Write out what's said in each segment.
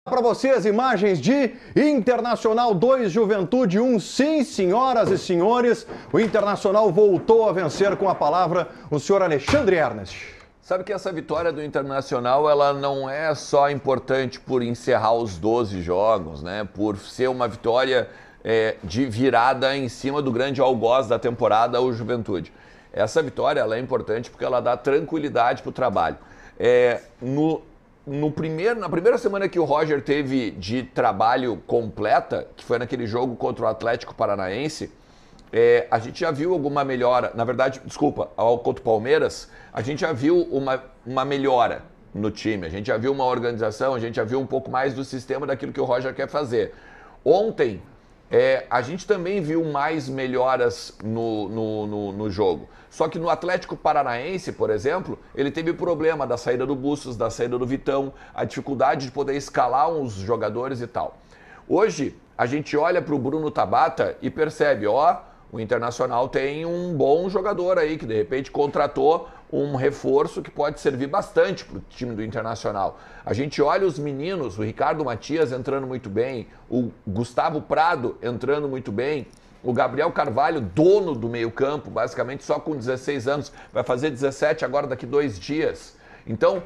Para você as imagens de Internacional 2, Juventude 1. Sim, senhoras e senhores, o Internacional voltou a vencer. Com a palavra o senhor Alexandre Ernest. Sabe que essa vitória do Internacional, ela não é só importante por encerrar os 12 jogos, né? Por ser uma vitória de virada em cima do grande algoz da temporada, o Juventude. Essa vitória ela é importante porque ela dá tranquilidade para o trabalho. Na primeira semana que o Roger teve de trabalho completa, que foi naquele jogo contra o Atlético Paranaense, a gente já viu alguma melhora. Na verdade, contra o Palmeiras, a gente já viu uma melhora no time. A gente já viu uma organização, a gente já viu um pouco mais do sistema daquilo que o Roger quer fazer. Ontem, a gente também viu mais melhoras no jogo. Só que no Atlético Paranaense, por exemplo, ele teve o problema da saída do Bustos, da saída do Vitão, a dificuldade de poder escalar uns jogadores e tal. Hoje, a gente olha para o Bruno Tabata e percebe, o Internacional tem um bom jogador aí, que de repente contratou um reforço que pode servir bastante para o time do Internacional. A gente olha os meninos, o Ricardo Matias entrando muito bem, o Gustavo Prado entrando muito bem, o Gabriel Carvalho, dono do meio-campo, basicamente só com 16 anos, vai fazer 17 agora daqui 2 dias. Então,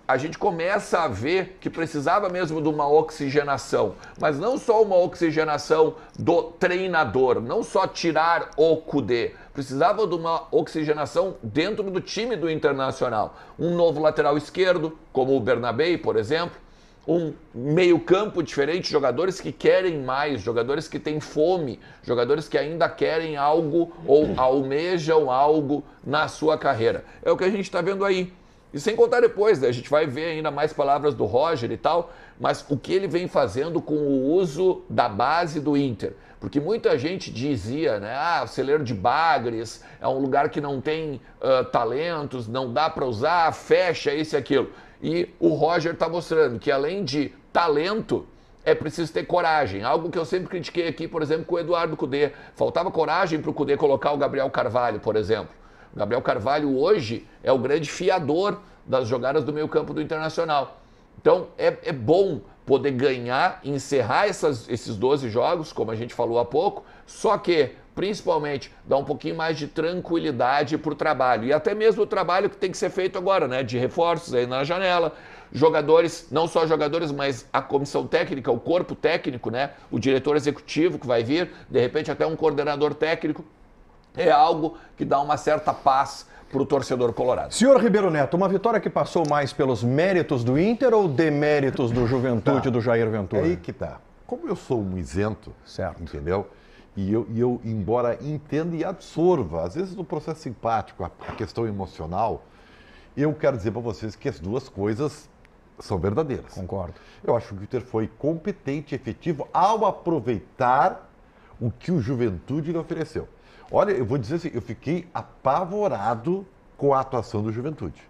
a gente começa a ver que precisava mesmo de uma oxigenação, mas não só uma oxigenação do treinador, não só tirar o Kudê, precisava de uma oxigenação dentro do time do Internacional. Um novo lateral esquerdo, como o Bernabé, por exemplo, um meio-campo diferente, jogadores que querem mais, jogadores que têm fome, jogadores que ainda querem algo ou almejam algo na sua carreira. É o que a gente está vendo aí. E sem contar depois, né? A gente vai ver ainda mais palavras do Roger e tal, mas o que ele vem fazendo com o uso da base do Inter. Porque muita gente dizia, né? O celeiro de Bagres é um lugar que não tem talentos, não dá para usar, fecha isso e aquilo. E o Roger está mostrando que além de talento, é preciso ter coragem. Algo que eu sempre critiquei aqui, por exemplo, com o Eduardo Kudê. Faltava coragem para o Kudê colocar o Gabriel Carvalho, por exemplo. O Gabriel Carvalho hoje é o grande fiador das jogadas do meio campo do Internacional. Então é bom poder ganhar, encerrar esses 12 jogos, como a gente falou há pouco, só que principalmente dá um pouquinho mais de tranquilidade para o trabalho. E até mesmo o trabalho que tem que ser feito agora, né? De reforços aí na janela. Jogadores, não só jogadores, mas a comissão técnica, o corpo técnico, né? O diretor executivo que vai vir, de repente até um coordenador técnico. É algo que dá uma certa paz para o torcedor colorado. Senhor Ribeiro Neto, uma vitória que passou mais pelos méritos do Inter ou deméritos do Juventude do Jair Ventura? É aí que tá. Como eu sou um isento, certo, entendeu? E eu, embora entenda e absorva, às vezes no processo simpático, a questão emocional, eu quero dizer para vocês que as duas coisas são verdadeiras. Concordo. Eu acho que o Inter foi competente e efetivo ao aproveitar o que o Juventude lhe ofereceu. Olha, eu vou dizer assim, eu fiquei apavorado com a atuação do Juventude.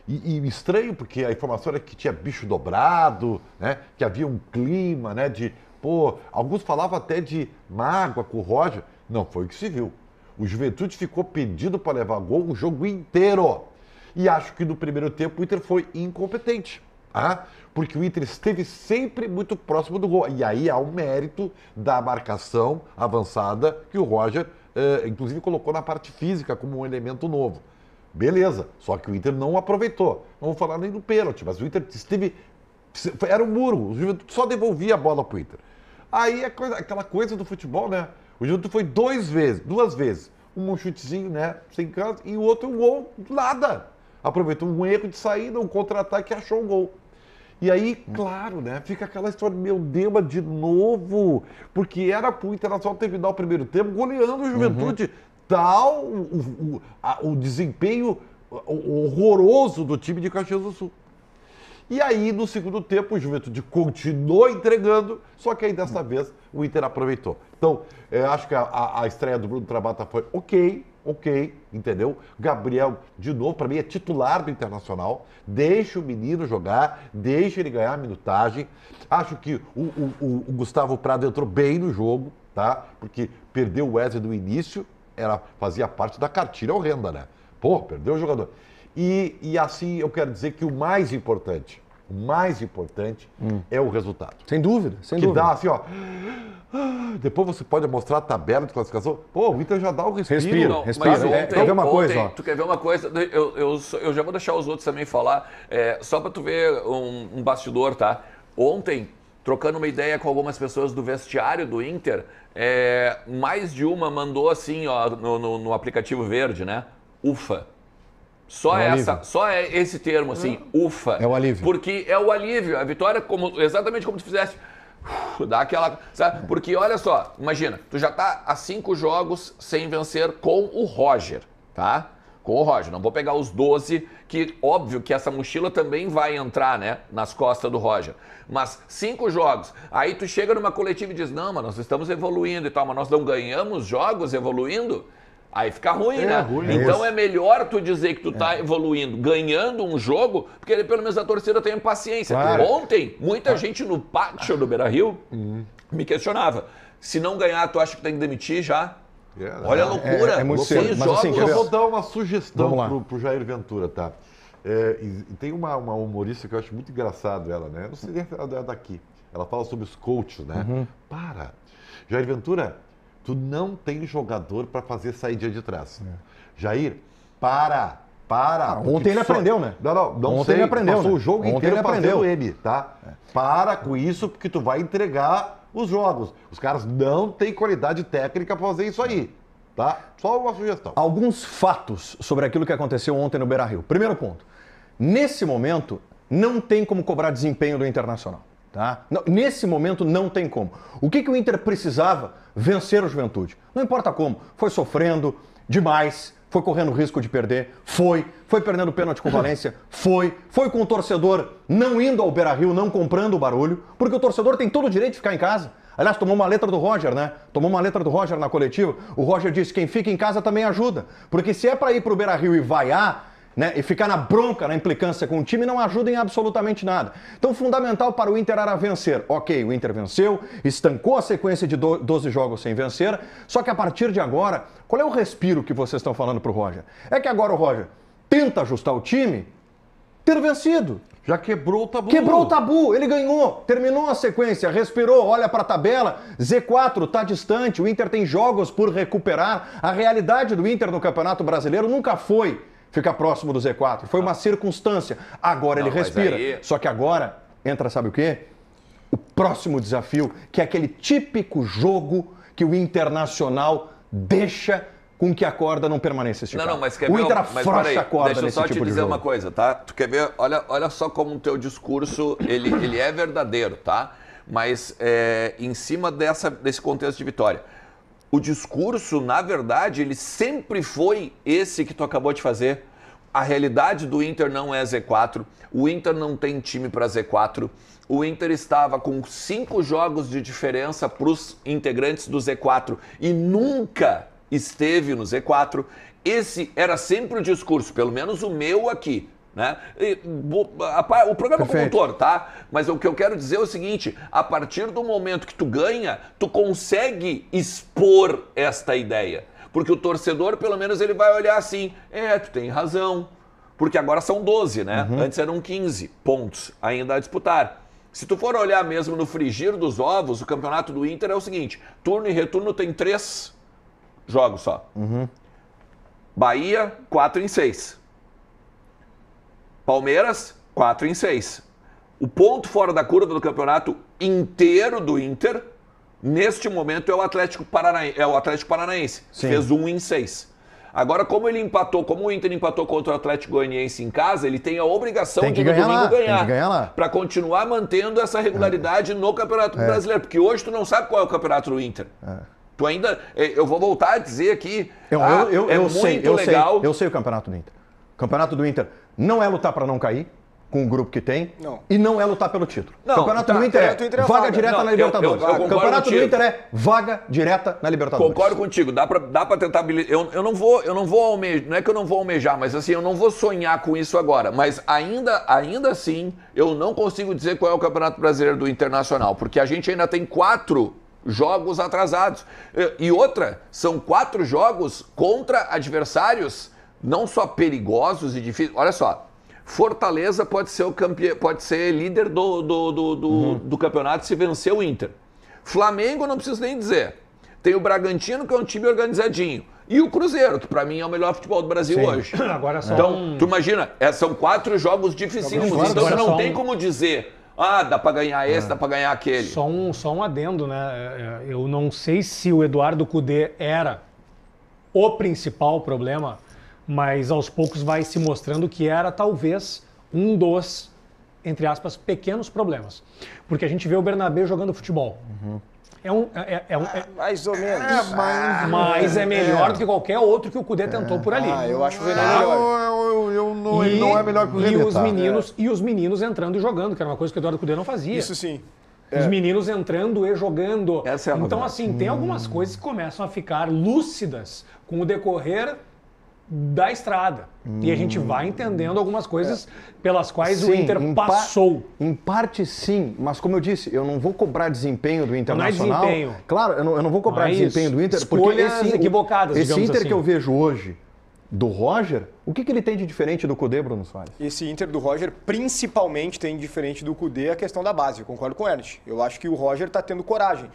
E estranho, porque a informação era que tinha bicho dobrado, né? Que havia um clima, né? Alguns falavam até de mágoa com o Roger. Não foi o que se viu. O Juventude ficou pedindo para levar gol o jogo inteiro. E acho que no primeiro tempo o Inter foi incompetente. Porque o Inter esteve sempre muito próximo do gol. E aí há um mérito da marcação avançada que o Roger, inclusive, colocou na parte física como um elemento novo. Beleza, só que o Inter não aproveitou. Não vou falar nem do pênalti, mas o Inter esteve... Era um muro, o Juventude só devolvia a bola para o Inter. Aí aquela coisa do futebol, né? O Juventude foi duas vezes. Um chutezinho, né? Sem canto, e o outro um gol, nada. Aproveitou um erro de saída, um contra-ataque e achou um gol. E aí, claro, né? Fica aquela história, meu Deus, de novo. Porque era para o Internacional terminar o primeiro tempo goleando o Juventude. Tal o desempenho horroroso do time de Caxias do Sul. E aí, no segundo tempo, o Juventude continuou entregando, só que aí dessa vez o Inter aproveitou. Então, eu acho que a estreia do Bruno Tabata foi ok, entendeu? Gabriel, de novo, para mim é titular do Internacional. Deixa o menino jogar, deixa ele ganhar a minutagem. Acho que o Gustavo Prado entrou bem no jogo, tá? Porque perdeu o Wesley no início, fazia parte da cartilha horrenda, né? Perdeu o jogador. E assim, eu quero dizer que o mais importante, O mais importante é o resultado. Sem dúvida, sem Que dúvida. dá assim, ó. Depois você pode mostrar a tabela de classificação. Pô, o Inter já dá o respiro. Respira. Não, respira. mas Quer ver uma coisa, ó? Tu quer ver uma coisa? Eu já vou deixar os outros também falar, só para tu ver um bastidor, tá? Ontem, trocando uma ideia com algumas pessoas do vestiário do Inter, mais de uma mandou assim, ó, no aplicativo verde, né? Ufa. Só esse termo, assim, ufa. É o alívio. Porque é o alívio. A vitória, exatamente como tu fizeste. Dá aquela. Sabe? Porque olha só, imagina, tu já tá há 5 jogos sem vencer com o Roger, tá? Com o Roger. Não vou pegar os 12, que óbvio que essa mochila também vai entrar, né? Nas costas do Roger. Mas 5 jogos. Aí tu chega numa coletiva e diz, não, mas nós estamos evoluindo e tal, mas nós não ganhamos jogos evoluindo. Aí fica ruim, né? Ruim, então é melhor tu dizer que tu tá evoluindo, ganhando um jogo, porque pelo menos a torcida tem paciência. Claro. Ontem, muita gente no pátio do Beira-Rio me questionava. Se não ganhar, tu acha que tem que demitir já? Olha a loucura. É muito 6 cedo, mas jogos. assim, quer Eu ver? vou dar uma sugestão Vamos lá. pro Jair Ventura, tá? E tem uma humorista que eu acho muito engraçado ela, né? Não sei nem se ela é daqui. Ela fala sobre os coaches, né? Para. Jair Ventura, tu não tem jogador para fazer saída de trás. Jair, para. Ontem ele aprendeu, né? Não Ontem sei. ele aprendeu, Passou né? o jogo Ontem inteiro ele aprendeu. fazendo ele, tá? Para com isso, porque tu vai entregar os jogos. Os caras não têm qualidade técnica para fazer isso aí, tá? Só uma sugestão. Alguns fatos sobre aquilo que aconteceu ontem no Beira-Rio. Primeiro ponto. Nesse momento, não tem como cobrar desempenho do Internacional. Tá? Nesse momento, não tem como. O que o Inter precisava? Vencer o Juventude. Não importa como. Foi sofrendo demais, foi correndo risco de perder, foi perdendo pênalti com o Valência, foi com o torcedor não indo ao Beira-Rio, não comprando o barulho, porque o torcedor tem todo o direito de ficar em casa. Aliás, tomou uma letra do Roger, né? Tomou uma letra do Roger na coletiva. O Roger disse que quem fica em casa também ajuda. Porque se é para ir para o Beira-Rio e vaiar, né, e ficar na bronca, na implicância com o time, não ajuda em absolutamente nada. Então, fundamental para o Inter era vencer. Ok, o Inter venceu, estancou a sequência de 12 jogos sem vencer, só que a partir de agora, qual é o respiro que vocês estão falando para o Roger? É que agora o Roger tenta ajustar o time, ter vencido. Já quebrou o tabu. Quebrou o tabu, ele ganhou, terminou a sequência, respirou, olha para a tabela, Z4 está distante, o Inter tem jogos por recuperar. A realidade do Inter no Campeonato Brasileiro nunca foi ficar próximo do Z4, foi uma circunstância. Agora ele respira, só que agora entra, sabe o quê? O próximo desafio, que é aquele típico jogo que o Internacional deixa com que a corda não permaneça esticada. Não, mas quer o ver? Inter Mas afrouxa peraí, a corda deixa eu nesse só tipo te de dizer jogo. uma coisa, tá? Tu quer ver? Olha só como o teu discurso, ele é verdadeiro, tá? Mas em cima desse contexto de vitória. O discurso, na verdade, ele sempre foi esse que tu acabou de fazer. A realidade do Inter não é Z4, o Inter não tem time para Z4, o Inter estava com 5 jogos de diferença para os integrantes do Z4 e nunca esteve no Z4. Esse era sempre o discurso, pelo menos o meu aqui, né? O programa como um todo, tá? Mas o que eu quero dizer é o seguinte, a partir do momento que tu ganha, tu consegue expor esta ideia. Porque o torcedor, pelo menos, ele vai olhar assim, tu tem razão, porque agora são 12, né? Antes eram 15 pontos ainda a disputar. Se tu for olhar mesmo no frigir dos ovos, o campeonato do Inter é o seguinte, turno e retorno tem 3 jogos só. Bahia, 4 em 6. Palmeiras, 4 em 6. O ponto fora da curva do campeonato inteiro do Inter, neste momento, é o Atlético Paranaense. Sim. Fez 1 em 6. Agora, como o Inter empatou contra o Atlético Goianiense em casa, ele tem a obrigação de no domingo ganhar. Para continuar mantendo essa regularidade no Campeonato Brasileiro. Porque hoje tu não sabe qual é o campeonato do Inter. Tu ainda... Eu vou voltar a dizer aqui... Eu sei o campeonato do Inter. O campeonato do Inter não é lutar para não cair, com o grupo que tem, e não é lutar pelo título. O campeonato do Inter é vaga direta na Libertadores. O campeonato do Inter é vaga direta na Libertadores. Concordo contigo, dá pra tentar... Eu não vou almejar, não é que eu não vou almejar, mas assim, eu não vou sonhar com isso agora. Mas ainda assim, eu não consigo dizer qual é o Campeonato Brasileiro do Internacional, porque a gente ainda tem 4 jogos atrasados. E outra, são 4 jogos contra adversários não só perigosos e difíceis. Olha só, Fortaleza pode ser pode ser líder do campeonato se vencer o Inter. Flamengo não preciso nem dizer. Tem o Bragantino, que é um time organizadinho. E o Cruzeiro, que pra mim é o melhor futebol do Brasil hoje. Agora só então, tu imagina, são 4 jogos dificílimos. Então você não tem como dizer, dá pra ganhar esse, dá pra ganhar aquele. Só um adendo, né? Eu não sei se o Eduardo Cudê era o principal problema, mas aos poucos vai se mostrando que era talvez um dos, entre aspas, pequenos problemas. Porque a gente vê o Bernabé jogando futebol. Mais ou menos. Mas é melhor do que qualquer outro que o Cudê tentou por ali. Eu acho o René melhor. Ele não é melhor que o René. E os meninos entrando e jogando, que era uma coisa que o Eduardo Cudê não fazia. Isso sim. Os meninos entrando e jogando. Essa é a então, novidade. assim, tem algumas coisas que começam a ficar lúcidas com o decorrer da estrada. E a gente vai entendendo algumas coisas pelas quais o Inter passou. Em parte, sim. Mas, como eu disse, eu não vou cobrar desempenho do Internacional. Não é desempenho. Claro, eu não vou cobrar desempenho do Inter. Escolhas porque equivocadas, esse digamos Inter assim. que eu vejo hoje, do Roger, o que ele tem de diferente do Cudê, Bruno Soares? Esse Inter do Roger, principalmente, tem diferente do Cudê a questão da base. Eu concordo com o Ernst. Eu acho que o Roger está tendo coragem.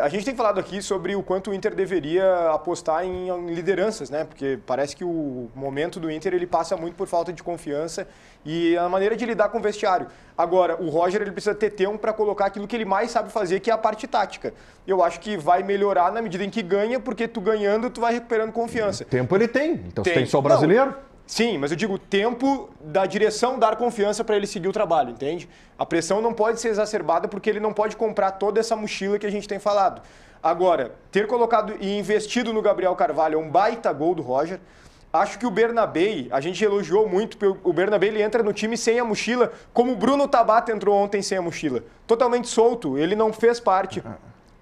A gente tem falado aqui sobre o quanto o Inter deveria apostar em lideranças, né? Porque parece que o momento do Inter ele passa muito por falta de confiança e a maneira de lidar com o vestiário. Agora, o Roger ele precisa ter tempo para colocar aquilo que ele mais sabe fazer, que é a parte tática. Eu acho que vai melhorar na medida em que ganha, porque tu ganhando, tu vai recuperando confiança. Tempo ele tem. Então você tem só o brasileiro? Sim, mas eu digo tempo da direção dar confiança para ele seguir o trabalho, entende? A pressão não pode ser exacerbada porque ele não pode comprar toda essa mochila que a gente tem falado. Agora, ter colocado e investido no Gabriel Carvalho é um baita gol do Roger. Acho que o Bernabé, a gente elogiou muito, o Bernabé ele entra no time sem a mochila, como o Bruno Tabata entrou ontem sem a mochila. Totalmente solto, ele não fez parte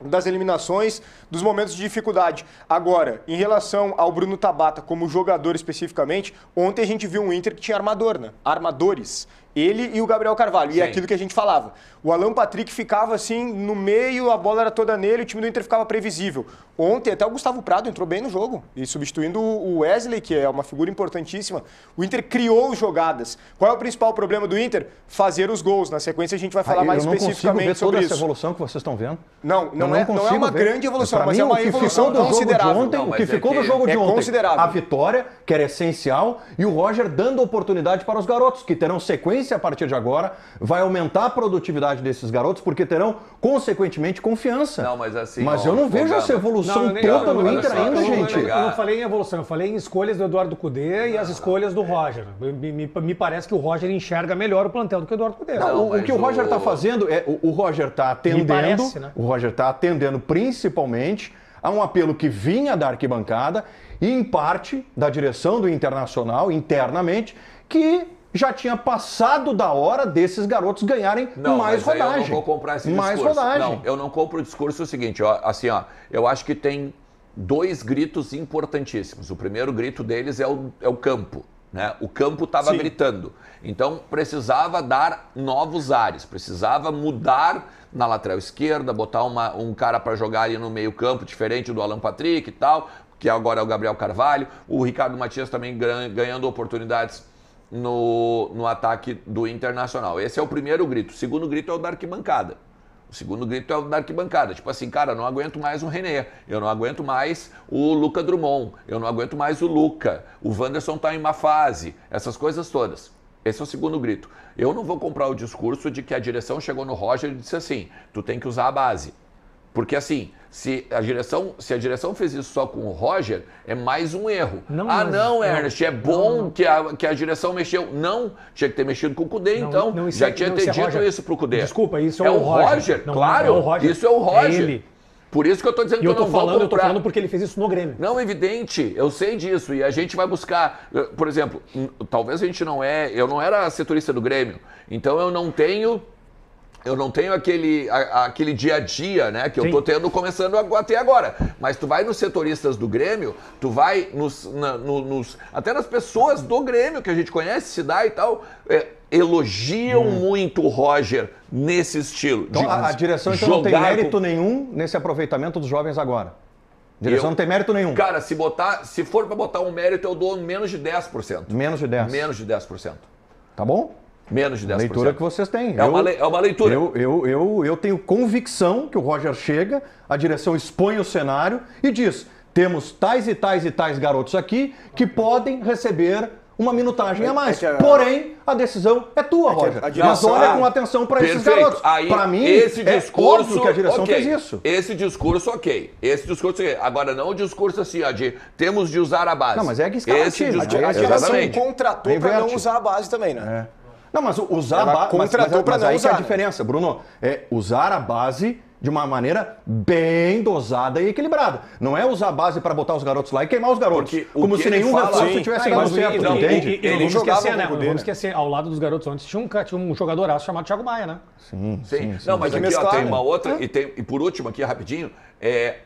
das eliminações, dos momentos de dificuldade. Agora, em relação ao Bruno Tabata como jogador especificamente, ontem a gente viu um Inter que tinha armador, né? Armadores. Ele e o Gabriel Carvalho. E é aquilo que a gente falava. O Alan Patrick ficava assim no meio, a bola era toda nele, o time do Inter ficava previsível. Ontem até o Gustavo Prado entrou bem no jogo. E substituindo o Wesley, que é uma figura importantíssima, o Inter criou jogadas. Qual é o principal problema do Inter? Fazer os gols. Na sequência a gente vai falar mais especificamente sobre isso. Toda essa evolução que vocês estão vendo. Não é uma grande evolução, mas é uma evolução considerável. O que ficou do jogo de ontem, considerável. A vitória, que era essencial, e o Roger dando oportunidade para os garotos, que terão sequência a partir de agora, vai aumentar a produtividade desses garotos, porque terão, consequentemente, confiança. Não, mas assim... Mas eu não vejo essa evolução toda no Inter ainda, gente. Eu não falei em evolução, eu falei em escolhas do Eduardo Cudê e as escolhas do Roger. Me parece que o Roger enxerga melhor o plantel do que o Eduardo Cudê. O que o Roger está fazendo é... O Roger está atendendo... Parece, né? O Roger está atendendo principalmente a um apelo que vinha da arquibancada e, em parte, da direção do Internacional, internamente, que já tinha passado da hora desses garotos ganharem mais rodagem. Eu não vou comprar esse discurso. Mais rodagem. Não, eu não compro o discurso seguinte, eu acho que tem 2 gritos importantíssimos. O primeiro grito deles é o campo. Né? O campo estava gritando. Então precisava dar novos ares, precisava mudar na lateral esquerda, botar um cara para jogar ali no meio campo, diferente do Alan Patrick e tal, que agora é o Gabriel Carvalho. O Ricardo Matias também ganhando oportunidades no ataque do Internacional. Esse é o primeiro grito. O segundo grito é o da arquibancada. O segundo grito é o da arquibancada. Tipo assim, cara, eu não aguento mais o René, eu não aguento mais o Luca Drummond, eu não aguento mais o Luca, o Wanderson tá em má fase, essas coisas todas. Esse é o segundo grito. Eu não vou comprar o discurso de que a direção chegou no Roger e disse assim, tu tem que usar a base. Porque assim, se a direção fez isso só com o Roger, é mais um erro. Ernest, é bom que a direção mexeu. Não, tinha que ter mexido com o Cudê, então. Já tinha ter dito isso pro Cudê. Desculpa, isso é o Roger. Claro, é o Roger. Isso é o Roger. É ele. Por isso que eu tô dizendo que eu não vou comprar. Eu tô falando porque ele fez isso no Grêmio. Não, evidente, eu sei disso. E a gente vai buscar, por exemplo, talvez a gente eu não era setorista do Grêmio, então eu não tenho aquele dia a dia, né, que eu tô tendo começando até agora. Mas tu vai nos setoristas do Grêmio, tu vai até nas pessoas do Grêmio que a gente conhece, se dá e tal, elogiam muito o Roger nesse estilo. Então a direção então não tem mérito nenhum nesse aproveitamento dos jovens agora. A direção não tem mérito nenhum. Cara, se for para botar um mérito, eu dou menos de 10%. Menos de 10%. Menos de 10%. Tá bom? Menos de 10%. A leitura que vocês têm. É uma leitura. Eu tenho convicção que o Roger chega, a direção expõe o cenário e diz: temos tais e tais e tais garotos aqui que podem receber uma minutagem a mais. Porém, a decisão é tua, Roger. Mas olha com atenção para esses garotos. Para mim, esse discurso, óbvio que a direção fez isso. Esse discurso, ok. Esse discurso, ok. Agora, não o discurso assim, ó, de temos de usar a base. Não, mas é que escala esse time. discurso, A direção exatamente. contratou para não usar a base também, né? Não, mas usar Ela a base. contratou pra Mas não aí que é usar, a diferença, Bruno. É usar a base de uma maneira bem dosada e equilibrada. Não é usar a base para botar os garotos lá e queimar os garotos. Porque o como que se ele nenhum fala- reforço Sim, tivesse Aí, dado mas certo, não, entende? E não vamos jogava esquecer, com né? o Não Cudê, vamos né? esquecer, ao lado dos garotos antes tinha um jogadoraço chamado Thiago Maia, né? Sim. Não, mas aqui ó, mesclar, tem né? uma outra, e por último aqui, rapidinho,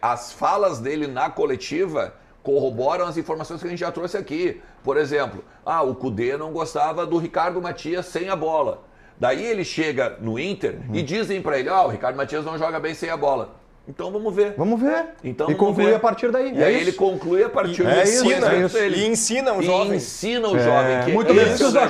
as falas dele na coletiva corroboram as informações que a gente já trouxe aqui. Por exemplo, o Cudê não gostava do Ricardo Matias sem a bola. Daí ele chega no Inter e dizem pra ele, o Ricardo Matias não joga bem sem a bola. Então vamos ver. Vamos ver. Então, e vamos concluir ver. a partir daí. E aí ele conclui a partir E ensina, conhecimento dele. e ensina o E jovem. ensina o jovem. Que muito bem. isso, né?